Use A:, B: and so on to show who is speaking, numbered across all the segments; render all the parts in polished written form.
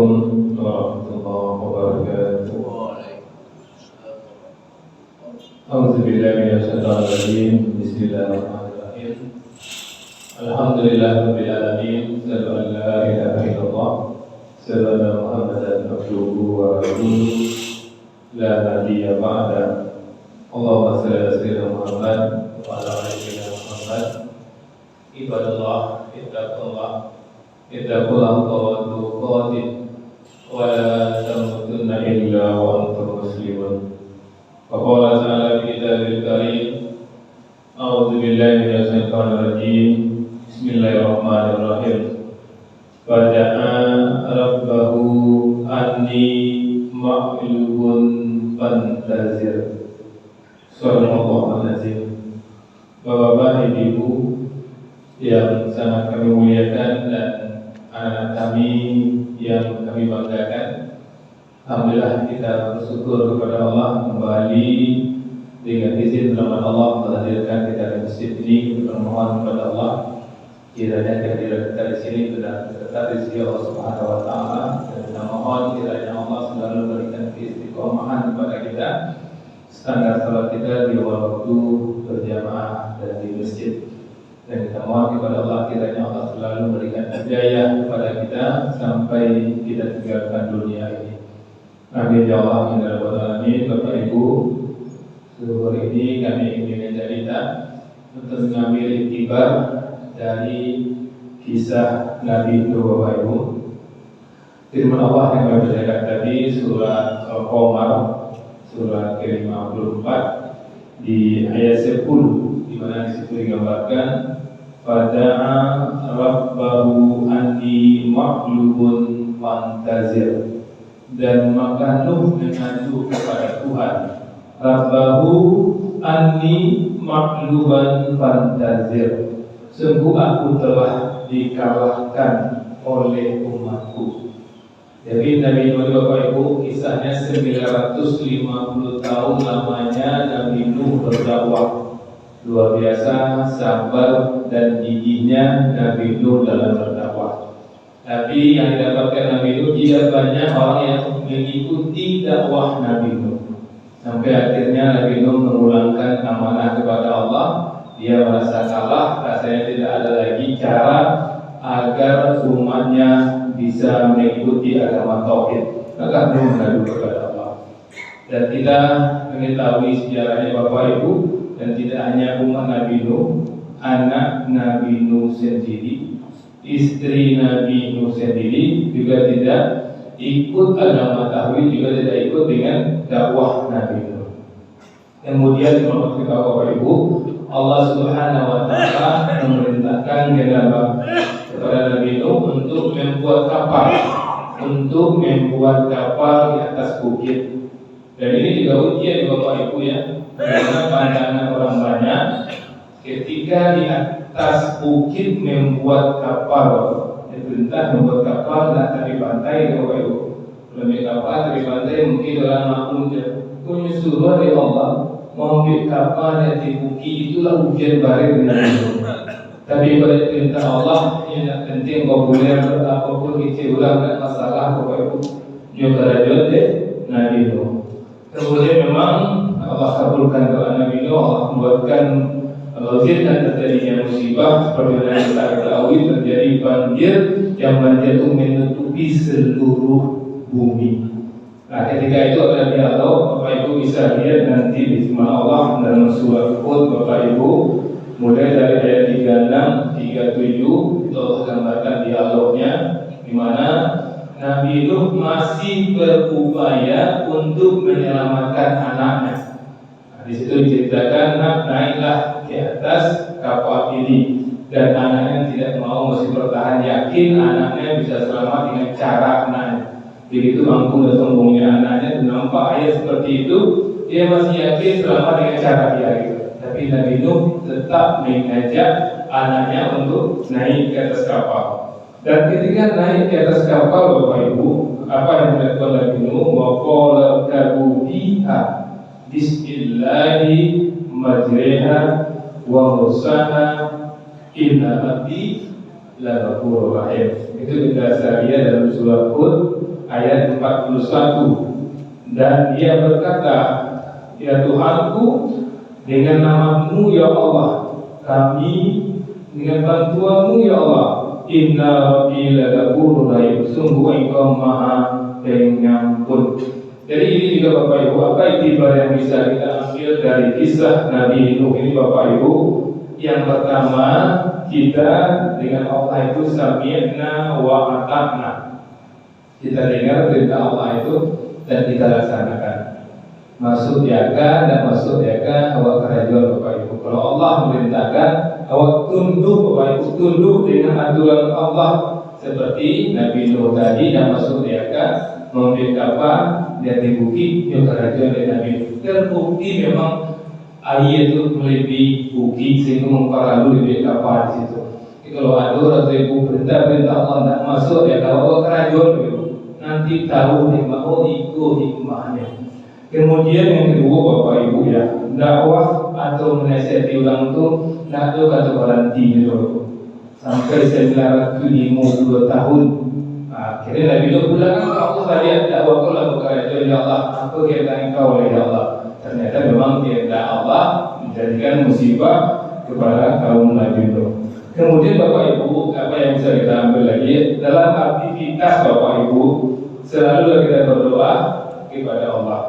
A: Assalamualaikum warahmatullahi wabarakatuh. A'udzubillahi minasyaitonir rajim. Bismillahirrahmanirrahim. Alhamdulillahirabbil alamin. Asyhadu an la ilaha illallah, asyhadu anna Muhammadan abduhu wa rasuluh. La nabiyya ba'da. Allahumma shalli ala sayyidina Muhammad wa ala ali sayyidina Muhammad. Ibadallah, ittaqullah. Ittaqullah wa tuqatih wa la tamutunna illa wa antum muslimun. Wa qala ta'ala fi kitabil karim, a'udzu billahi minasy syaithanir rajim. Bismillahirrahmanirrahim. Fada'a rabbahu anni ma'lubun fantazir. Sallallahu alaihi. Bapak-bapak, ibu-ibu yang sangat kami muliakan dan anak kami yang kami banggakan, alhamdulillah kita bersyukur kepada Allah kembali dengan izin rahmat Allah menghadirkan kita di masjid ini. Kita bermohon kepada Allah kiranya kehadiran kita di sini benar tetap di sisi Allah Subhanahu Wa Taala, dan kita mohon kiranya Allah selalu memberikan istiqomahan kepada kita, standar salat kita di waktu berjamaah dan di masjid. Dan kita mohon kepada Allah kiranya Allah selalu memberikan hidayah kepada kita sampai kita tinggalkan dunia ini. Amin ya Allah ya Rabbal alamin. Bapak Ibu, seluruh ini kami ingin mengajak kita untuk mengambil iktibar dari kisah Nabi Nuh. Bapak Ibu, firman Allah yang kami bacakan tadi surat Al-Qamar surat ke-54 di ayat 10, di mana di situ digambarkan fada'a rabbahu anni ma'lubun fantazir, dan maka Nuh mengadu kepada Tuhan, rabbahu anni ma'luban fantazir, sungguh aku telah dikalahkan oleh umatku. Jadi Nabi Nuh, Bapak Ibu, kisahnya 950 tahun lamanya Nabi Nuh berdakwah. Luar biasa sabar dan giginya Nabi Nuh dalam berdakwah. Tapi yang didapatkan Nabi Nuh, tidak banyak orang yang mengikuti dakwah Nabi Nuh. Sampai akhirnya Nabi Nuh mengulangkan amanah kepada Allah. Dia merasa kalah, rasanya tidak ada lagi cara agar umatnya bisa mengikuti agama tauhid. Maka Nuh mengadu kepada Allah. Dan kita mengetahui sejarahnya Bapak Ibu, dan tidak hanya umat Nabi Nuh, anak Nabi Nuh sendiri, istri Nabi Nuh sendiri juga tidak ikut agama tauhid, juga tidak ikut dengan dakwah Nabi Nuh. Kemudian menurut kita Bapak Ibu, Allah Subhanahu Wa Taala memerintahkan kepada Nabi Nuh untuk membuat kapal di atas bukit. Dan ini juga ujian Bapak Ibu ya, karena pandangan orang banyak ketika di atas bukit membuat kapal, diperintah membuat kapal dan dari pantai Bapak Ibu. Lebih kapal dari pantai mungkin orang maklum punya suruh dari Allah mau bikin kapal di bukit, itulah ujian baru dengan itu. Tapi pada perintah Allah yang penting populer apapun itu ulang dan masalah Bapak Ibu juga jodoh Nabi Nuh. Kemudian memang Allah kabulkan doa Nabi Nuh, Allah membuatkan banjir dan terjadinya musibah seperti yang kita ketahui, terjadi banjir yang banjir itu menutupi seluruh bumi. Nah ketika itu ada dialog, Bapak Ibu bisa lihat nanti di firman Allah dalam surah Hud Bapak Ibu, mulai dari ayat 36, 37 itu Allah gambarkan dialognya, di mana Nabi Nuh masih berupaya untuk menyelamatkan anaknya. Nah, di situ diceritakan naiklah ke atas kapal ini, dan anaknya tidak mau, masih bertahan yakin anaknya bisa selamat dengan cara anaknya. Begitu mampu dan sombongnya anaknya, nampak ayat seperti itu, dia masih yakin selamat dengan cara dia gitu. Tapi Nabi Nuh tetap mengajak anaknya untuk naik ke atas kapal. Dan ketika naik ke atas kapal Bapak Ibu, apa yang dilakukan Nabi Nuh? Wa qala kabu biha bismillahi majriha wa mursaha inna rabbi la ghafurur rahim. Itu berdasar dia dalam surah Hud ayat 41. Dan dia berkata, ya Tuhanku, dengan nama-Mu ya Allah, kami dengan bantuan-Mu ya Allah, inna rabbi la ghafurur rahim, sungguh Engkau Maha Pengampun. Jadi ini juga Bapak Ibu, apa iktibar yang bisa kita ambil dari kisah Nabi Nuh ini Bapak Ibu? Yang pertama, kita dengan Allah itu sami'na wa ata'na. Kita dengar perintah Allah itu dan kita laksanakan. Maksud yakan dan maksud yakan awak kerajuan Bapak Ibu. Kalau Allah memerintahkan, awak tunduk Bapak Ibu, tunduk dengan aturan Allah. Seperti Nabi Nuh tadi dan maksud yakan memiliki kapal dari bukit yang kerajuan dari Nabi Nuh. Terbukti memang air itu melebihi bukit sehingga memperlalu di kapal di situ. Kalau ada orang ibu perintah Allah tak masuk ya kalau kerajuan itu nanti tahu hikmah hikmahnya. Kemudian yang kedua Bapak Ibu ya, dakwah atau menasihati orang itu nak ada kata berhenti dulu sampai 952 tahun. Akhirnya Nabi Nuh bilang, Allah tadi dakwah kalau berkata ya Allah, apa kata engkau oleh Allah? Ternyata memang kehendak Allah menjadikan musibah kepada kaum Nabi Nuh. Kemudian Bapak Ibu, apa yang bisa kita ambil lagi dalam aktivitas Bapak Ibu, selalu kita berdoa kepada Allah.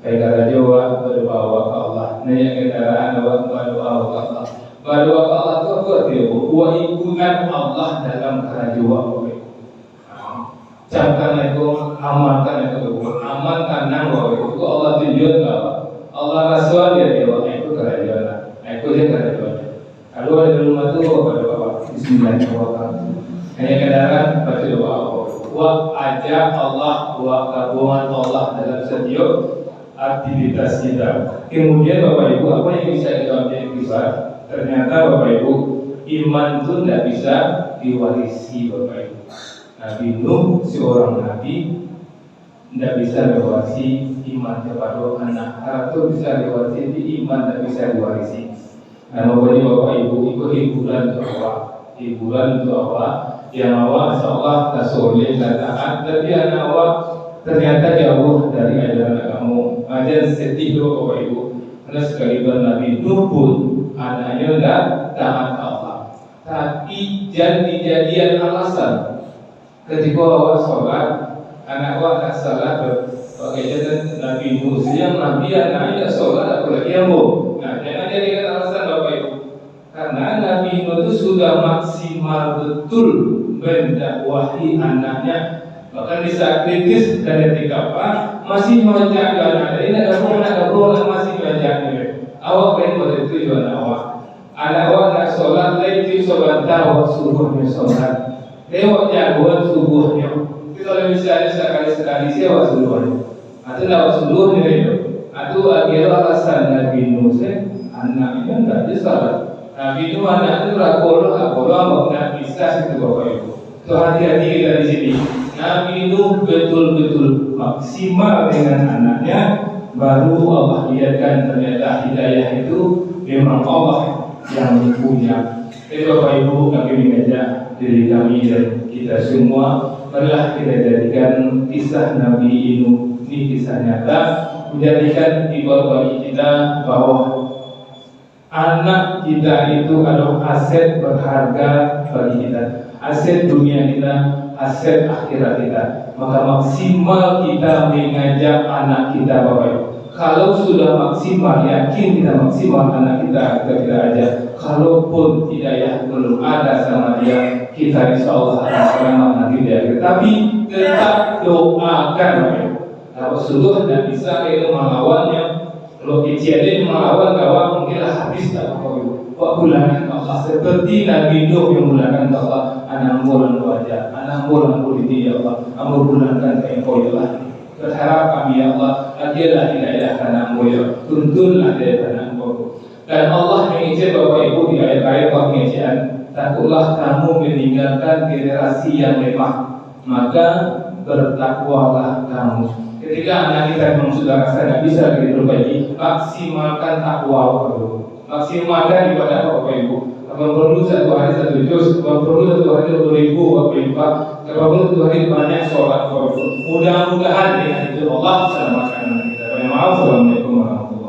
A: Baik Jawa berdoa ke Allah, naik kendaraan berdoa ke Allah. Berdoa ke Allah itu apa dia? Wa ikutan Allah dalam kerajaan. Camkan itu, amalkan itu, amalkan nang itu Allah tunjuk apa? Allah rasul dia itu kerajaan. Itu dia kerajaan. Kalau ada di rumah itu berdoa Bismillahirrahmanirrahim. Hanya kendaraan baca doa. Wa ajak Allah, wa gabungan Allah dalam setiap aktivitas kita. Kemudian Bapak Ibu, apa yang bisa kita ambil kisah? Ternyata Bapak Ibu, iman itu tidak bisa diwarisi Bapak Ibu. Nabi Nuh seorang nabi tidak bisa diwarisi iman kepada anak. Atau bisa diwarisi di iman tidak bisa diwarisi. Nah, makanya Bapak Ibu itu hiburan untuk awak, hiburan untuk awak. Yang awak seolah tak soleh, tak taat, tapi anak awak ternyata jauh dari ajaran agama. Ajaran sedih itu Bapak Ibu. Karena sekaliber Nabi Nuh pun anaknya tidak taat Allah. Tapi jadi-jadian alasan ketika awak sholat, anak awak tak salat pakai jalan Nabi Nuh. Yang Nabi anaknya tak sholat, apalagi yang bohong. Nah, jangan jadikan alasan Bapak Ibu. Karena Nabi Nuh itu sudah maksimal betul mendakwahi anaknya. Bahkan di saat kritis dan ketika apa masih mengajar anak ini nak gabung masih mengajar. Awak pengen buat itu juga anak awak nak sholat lagi sholat tahu subuhnya sholat. Lewat jagoan subuhnya. Itu kalau misalnya sekali siapa subuhnya? Atau lewat subuhnya itu. Atau akhirnya alasan Nabi Nuh anaknya tidak bisa. Nabi Nuh anak itu rakolo nggak bisa situ Bapak Ibu. Itu hati-hati kita di sini. Nabi Nuh betul-betul maksimal dengan anaknya, baru Allah lihatkan ternyata hidayah itu memang Allah yang punya. Jadi Bapak Ibu, kami mengajak diri kami dan kita semua, marilah kita jadikan kisah Nabi Nuh ini kisah nyata, menjadikan ibad bagi kita bahwa anak kita itu adalah aset berharga bagi kita, aset dunia kita, aset akhirat kita. Maka maksimal kita mengajak anak kita Bapak Ibu. Kalau sudah maksimal, yakin kita maksimal anak kita ajak. Kalaupun hidayah belum ada sama dia, kita insya Allah akan selamat nanti di akhir. Tapi tetap doakan Bapak Ibu. Kalau sudah tidak bisa itu melawannya, kalau kejadian melawan kawan mungkinlah habis tak Bapak Ibu. Bulan Allah seperti Nabi Nuh yang bulankan Allah, anak bulan wajah, anak bulan politik ya Allah, anak bulankan engkau ya Allah. Berharap kami ya Allah, adilah hidayah anakmu ya, tuntunlah dia anakmu. Dan Allah mengizinkan Bapak Ibu di ayat-ayat pengajian, takutlah kamu meninggalkan generasi yang lemah, maka bertakwalah kamu. Ketika anak kita memang sudah rasa tidak bisa diperbaiki, maksimalkan takwa dulu. Maksimalkan ibadah Bapak Ibu. perlu satu hari 1 juz, perlu satu hari 1.000 berlimpah, perlu satu hari banyak sholat. Mudah-mudahan dengan itu Allah selamatkan kita. Assalamualaikum warahmatullahi wabarakatuh.